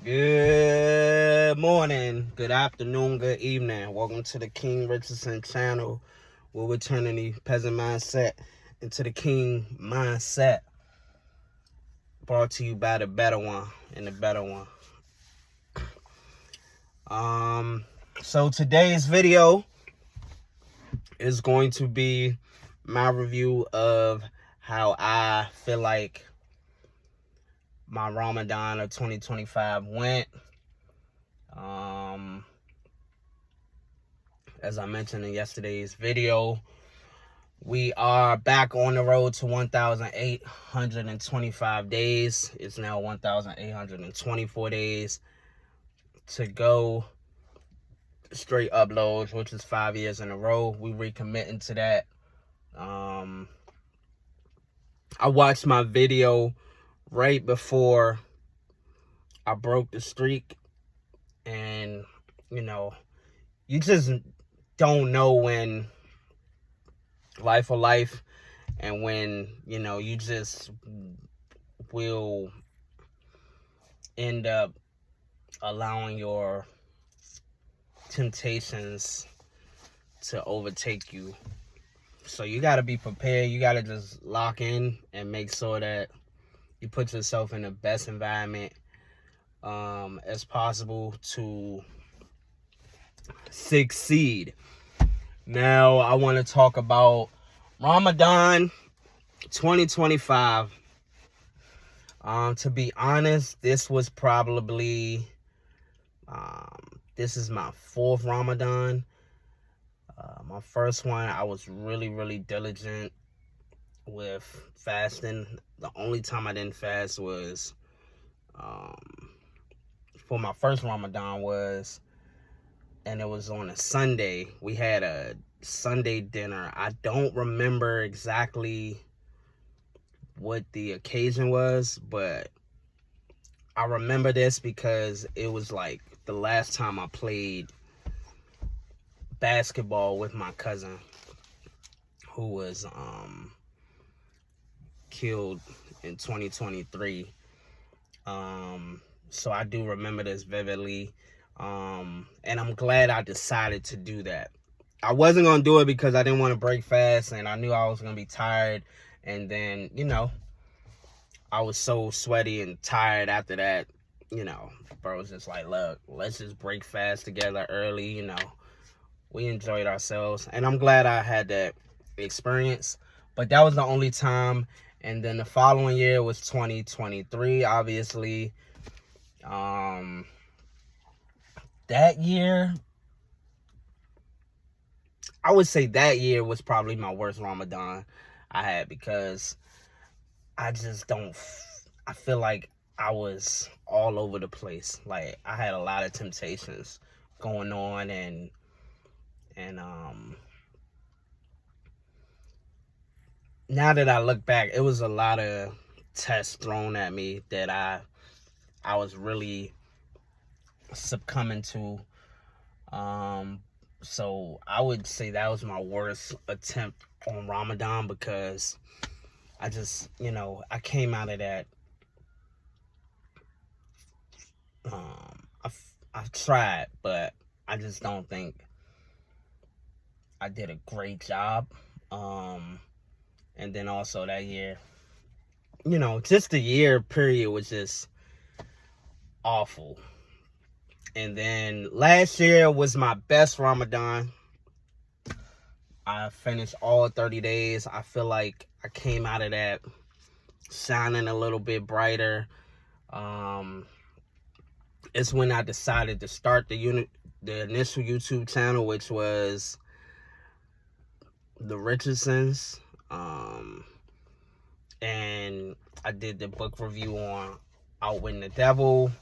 Good morning, good afternoon, good evening. Welcome to the King Richardson channel, where we're turning the peasant mindset into the king mindset. Brought to you by the better one and the better one. So today's video is going to be my review of how I feel like my Ramadan of 2025 went. As I mentioned in yesterday's video, we are back on the road to 1,825 days. It's now 1,824 days to go straight uploads, which is 5 years in a row. We recommitting to that. I watched my video right before I broke the streak, and you just don't know when life or life, and when you just will end up allowing your temptations to overtake you. So you got to be prepared. You got to just lock in and make sure that you put yourself in the best environment as possible to succeed. Now I want to talk about Ramadan 2025. To be honest, this was probably this is my fourth Ramadan. My first one, I was really diligent with fasting. The only time I didn't fast was for my first Ramadan and it was on a Sunday. We had a Sunday dinner. I don't remember exactly what the occasion was, but I remember this because it was like the last time I played basketball with my cousin, who was killed in 2023. So I do remember this vividly. And I'm glad I decided to do that. I wasn't going to do it because I didn't want to break fast, and I knew I was going to be tired. And then, I was so sweaty and tired after that. Bro was just like, look, let's just break fast together early. We enjoyed ourselves. And I'm glad I had that experience. But that was the only time. And then the following year was 2023, obviously. That year, I would say that year was probably my worst Ramadan I had, because I feel like I was all over the place. Like, I had a lot of temptations going on, and now that I look back, it was a lot of tests thrown at me that I was really succumbing to. So I would say that was my worst attempt on Ramadan, because I just, I came out of that. I've tried, but I just don't think I did a great job. And then also that year, just the year period was just awful. And then last year was my best Ramadan. I finished all 30 days. I feel like I came out of that shining a little bit brighter. It's when I decided to start the initial YouTube channel, which was the Richardsons. And I did the book review on Outwitting the Devil.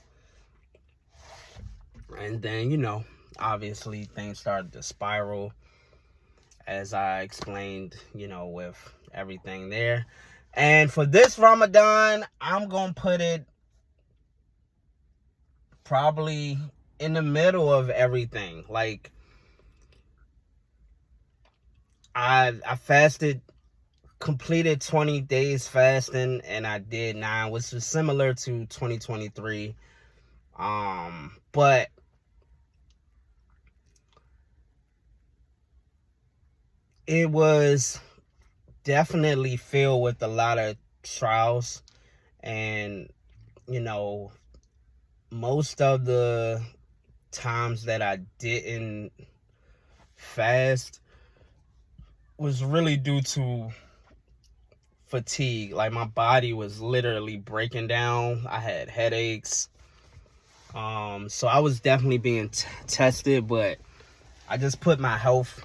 And then, obviously things started to spiral, as I explained, with everything there. And for this Ramadan, I'm going to put it probably in the middle of everything. Like, I fasted, completed 20 days fasting, and I did 9, which was similar to 2023. But it was definitely filled with a lot of trials. And, most of the times that I didn't fast was really due to fatigue. Like, my body was literally breaking down. I had headaches. So I was definitely being tested, but I just put my health,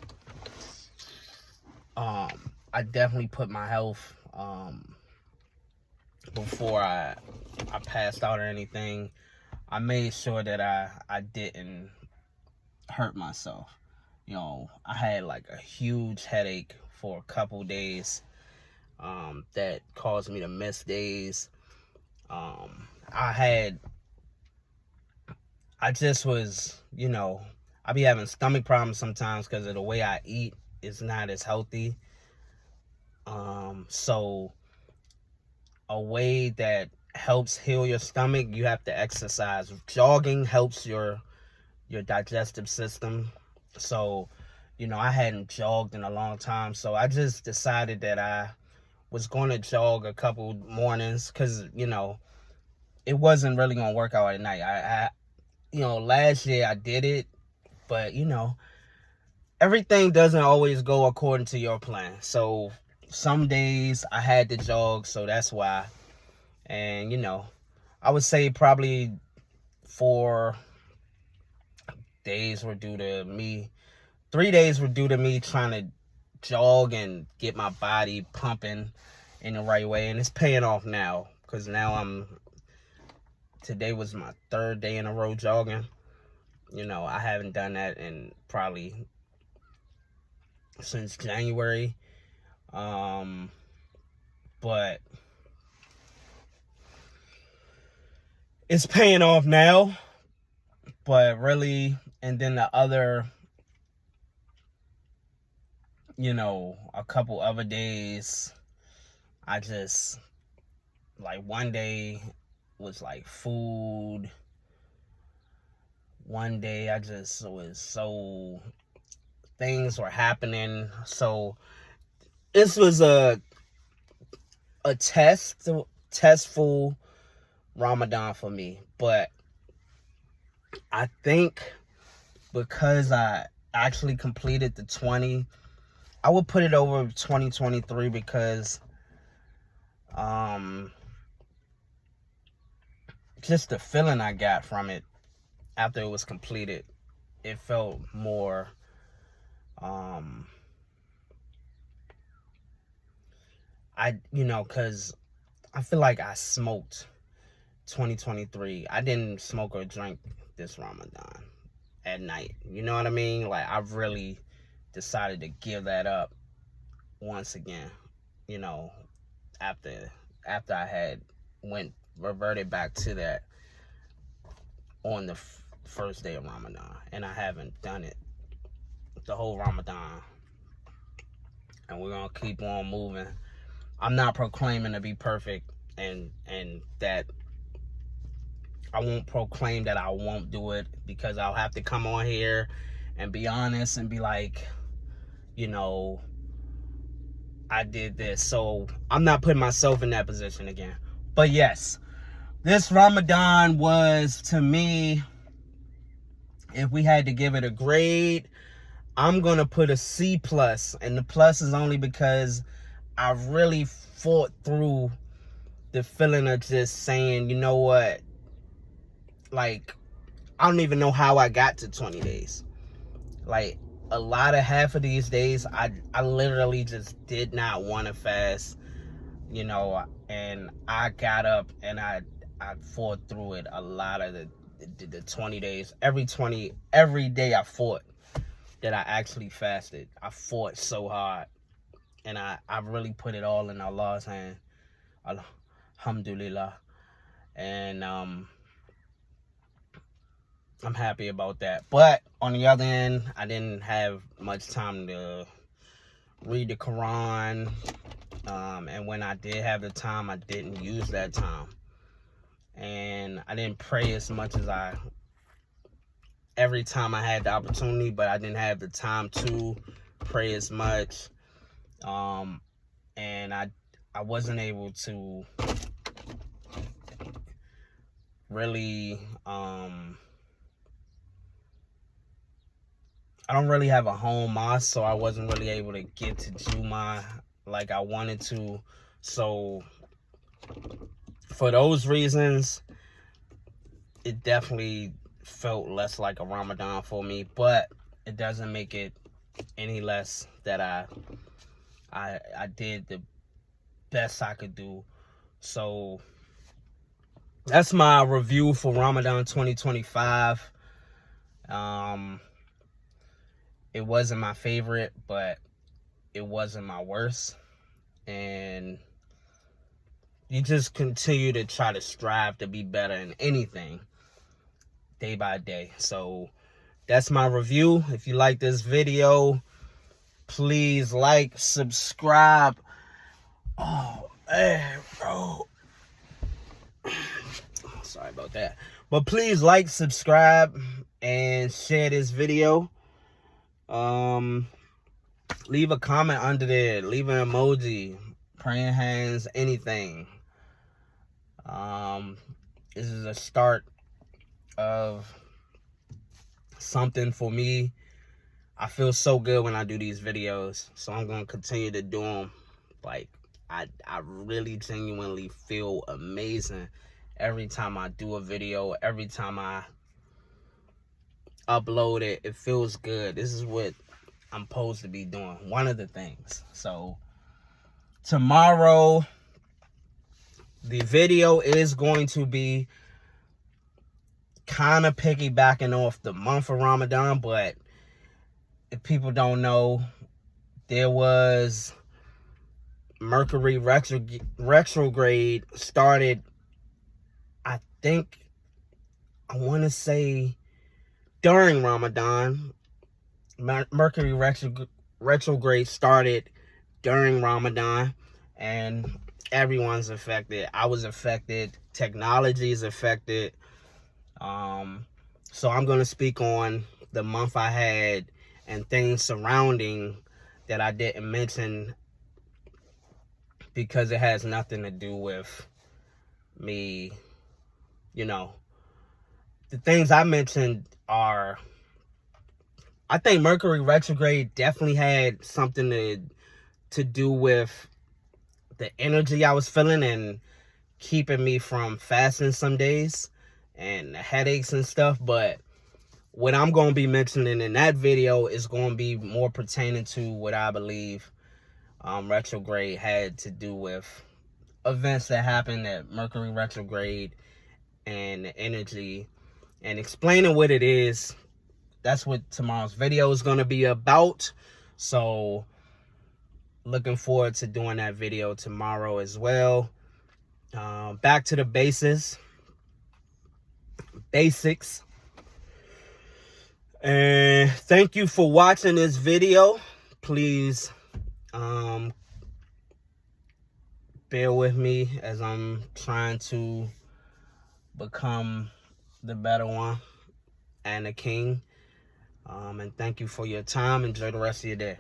I definitely put my health, before I passed out or anything. I made sure that I didn't hurt myself. I had like a huge headache for a couple days, that caused me to miss days. I just was, I be having stomach problems sometimes because of the way I eat is not as healthy. So a way that helps heal your stomach, you have to exercise. Jogging helps your digestive system. So, I hadn't jogged in a long time, so I just decided that I was going to jog a couple mornings because, it wasn't really going to work out at night. Last year I did it, but, everything doesn't always go according to your plan. So some days I had to jog, so that's why. And, I would say probably 4 days were due to me. 3 days were due to me trying to jog and get my body pumping in the right way. And it's paying off now, because now today was my 3rd day in a row jogging. I haven't done that in probably since January. But it's paying off now. But really, and then the other, a couple other days, I just, like, one day was like food. One day I just was so, things were happening. So this was a testful Ramadan for me. But I think because I actually completed the 20, I would put it over 2023 because just the feeling I got from it after it was completed, it felt more because I feel like I smoked 2023. I didn't smoke or drink this Ramadan at night. You know what I mean? Like, I've really decided to give that up once again, after I had reverted back to that on the first day of Ramadan. And I haven't done it the whole Ramadan. And we're going to keep on moving. I'm not proclaiming to be perfect, and that I won't proclaim that I won't do it, because I'll have to come on here and be honest and be like, I did this. So I'm not putting myself in that position again. But yes, this Ramadan was, to me, if we had to give it a grade, I'm going to put a C+. And the plus is only because I really fought through the feeling of just saying, you know what? Like, I don't even know how I got to 20 days. Like, half of these days, I literally just did not want to fast, and I got up and I fought through it a lot of the 20 days. Every day I fought that I actually fasted. I fought so hard, and I really put it all in Allah's hand. Alhamdulillah. And I'm happy about that. But on the other end, I didn't have much time to read the Quran. And when I did have the time, I didn't use that time. and I didn't pray as much as every time I had the opportunity, but I didn't have the time to pray as much. And I wasn't able to really, I don't really have a home mosque, so I wasn't really able to get to Juma like I wanted to. So for those reasons, it definitely felt less like a Ramadan for me, but it doesn't make it any less that I did the best I could do. So that's my review for Ramadan 2025. It wasn't my favorite, but it wasn't my worst. And you just continue to try to strive to be better in anything day by day. So that's my review. If you like this video, please like, subscribe. Oh man, bro. Sorry about that. But please like, subscribe, and share this video. Leave a comment under there. Leave an emoji, praying hands, anything. This is a start of something for me. I feel so good when I do these videos, so I'm gonna continue to do them. Like, I really genuinely feel amazing every time I do a video, every time I upload it. It feels good. This is what I'm supposed to be doing, one of the things. So tomorrow the video is going to be kind of piggybacking off the month of Ramadan, but if people don't know, there was Mercury retrograde started, I want to say during Ramadan. Mercury retrograde started during Ramadan, and everyone's affected. I was affected. Technology is affected. So I'm going to speak on the month I had and things surrounding that I didn't mention because it has nothing to do with me. You know, the things I mentioned are, I think Mercury retrograde definitely had something to do with the energy I was feeling and keeping me from fasting some days and the headaches and stuff. But what I'm going to be mentioning in that video is going to be more pertaining to what I believe retrograde had to do with events that happened at Mercury retrograde and the energy, and explaining what it is. That's what tomorrow's video is going to be about. So looking forward to doing that video tomorrow as well. Back to the basics. And thank you for watching this video. Please bear with me as I'm trying to become the better one and a king. And thank you for your time. Enjoy the rest of your day.